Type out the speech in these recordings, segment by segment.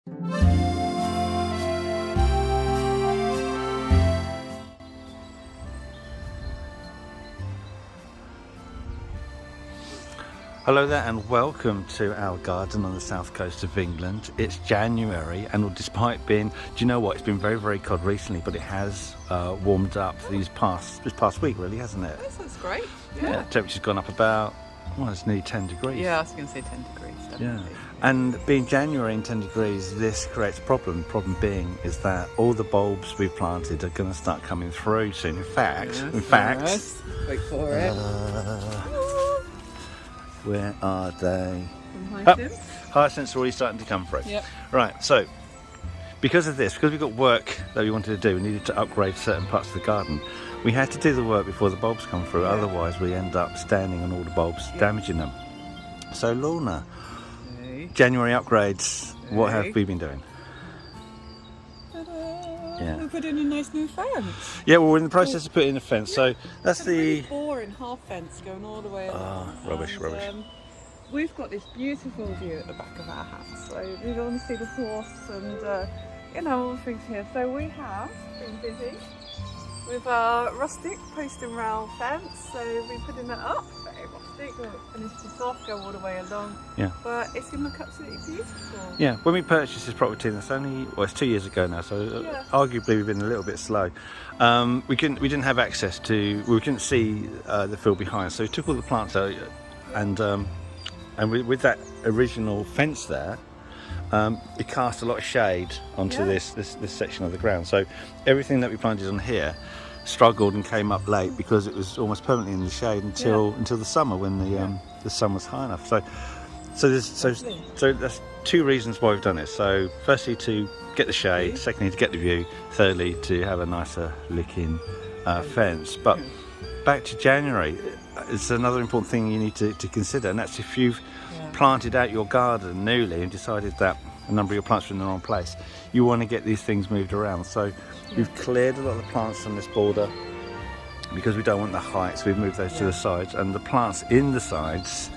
Hello there and welcome to our garden on the south coast of England. It's January and despite being, do you know what, it's been very, very cold recently, but it has warmed up this past week really, hasn't it? Yes, that's great. Yeah, temperature's gone up about, well, it's nearly 10 degrees. Yeah, I was going to say 10 degrees, definitely. Yeah, and being January and 10 degrees, this creates a problem. The problem being is that all the bulbs we've planted are going to start coming through soon. In fact, wait for it. Where are they? Hyacinths are already starting to come through. Yep. Right, so because of this, because we've got work that we wanted to do, we needed to upgrade certain parts of the garden. We had to do the work before the bulbs come through, otherwise we end up standing on all the bulbs, damaging them. So Lorna, January upgrades, what have we been doing? Yeah. We put in a nice new fence. Yeah, well, we're in the process of putting in a fence, so that's the... really boring half fence going all the way along. Rubbish. We've got this beautiful view at the back of our house, so we want to see the horse and all the things here. So we have been busy with our rustic post and rail fence, so we've been putting that up. Very rustic, we'll finish this off, go all the way along. Yeah. But it's going to look absolutely beautiful. Yeah, when we purchased this property, that's only, well, it's 2 years ago now, so arguably we've been a little bit slow. We didn't have access to, we couldn't see the field behind, so we took all the plants out, and with that original fence there, it cast a lot of shade onto this section of the ground. So everything that we planted on here struggled and came up late because it was almost permanently in the shade until the summer when the sun was high enough. So that's two reasons why we've done it. So firstly to get the shade, secondly to get the view, thirdly to have a nicer looking fence. But back to January, it's another important thing you need to consider, and that's if you've planted out your garden newly and decided that a number of your plants are in the wrong place, you want to get these things moved around. So we've cleared a lot of the plants on this border because we don't want the heights. We've moved those to the sides, and the plants in the sides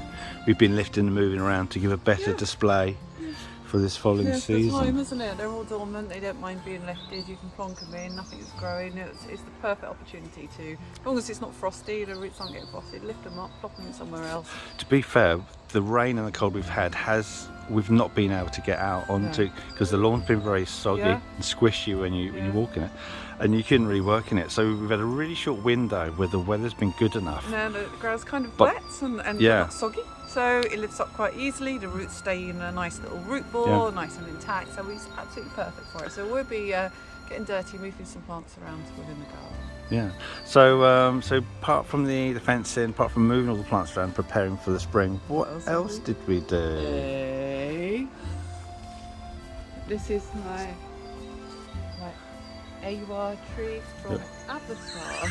we've been lifting and moving around to give a better display for this following season. It's time, isn't it? They're all dormant, they don't mind being lifted, you can plonk them in, nothing's growing. It's the perfect opportunity to, as long as it's not frosty, the roots aren't getting frosted, lift them up, plop them in somewhere else. To be fair, the rain and the cold we've had we've not been able to get out onto, because the lawn's been very soggy and squishy when you walk in it, and you couldn't really work in it. So we've had a really short window where the weather's been good enough. No, the ground's kind of wet and not soggy, so it lifts up quite easily. The roots stay in a nice little root ball, nice and intact, so it's absolutely perfect for it. So we'll be getting dirty, moving some plants around within the garden. Yeah, so apart from the fencing, apart from moving all the plants around, preparing for the spring, what else did we do? This is my AUR tree from Avatar.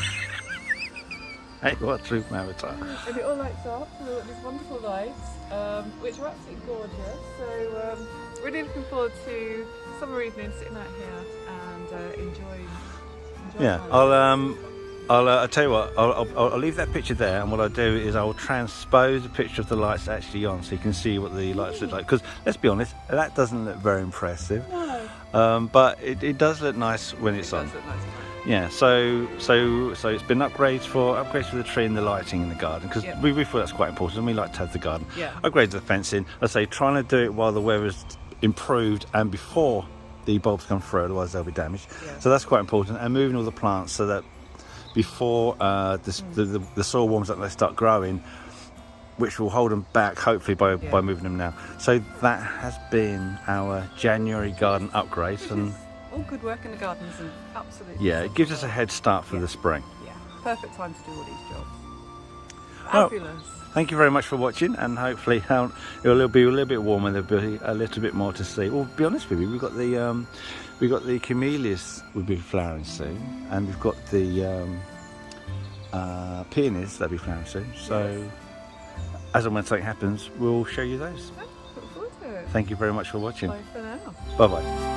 AUR tree from Avatar. And it all lights up, so we've got these wonderful lights, which are absolutely gorgeous. So really looking forward to summer evening sitting out here and enjoying. Yeah, I'll tell you what, I'll leave that picture there, and what I'll do is I'll transpose a picture of the lights actually on so you can see what the lights look like, because let's be honest, that doesn't look very impressive. No. But it does look nice when it's on. Yeah, so it's been upgrades for the tree and the lighting in the garden, because we thought that's quite important, and we like to have the garden. Upgrades the fencing, I say trying to do it while the weather's improved and before the bulbs come through, otherwise they'll be damaged. So that's quite important, and moving all the plants so that before the soil warms up, they start growing, which will hold them back hopefully by moving them now. So that has been our January garden upgrades, and all good work in the gardens, and absolutely it gives us a head start for the spring. Perfect time to do all these jobs. Fabulous. Thank you very much for watching, and hopefully it'll be a little bit warmer. There'll be a little bit more to see. Well, to be honest with you, we've got the camellias will be flowering soon, and we've got the peonies that'll be flowering soon. So as and when something happens, we'll show you those. Look forward to it. Thank you very much for watching. Bye for now. Bye bye.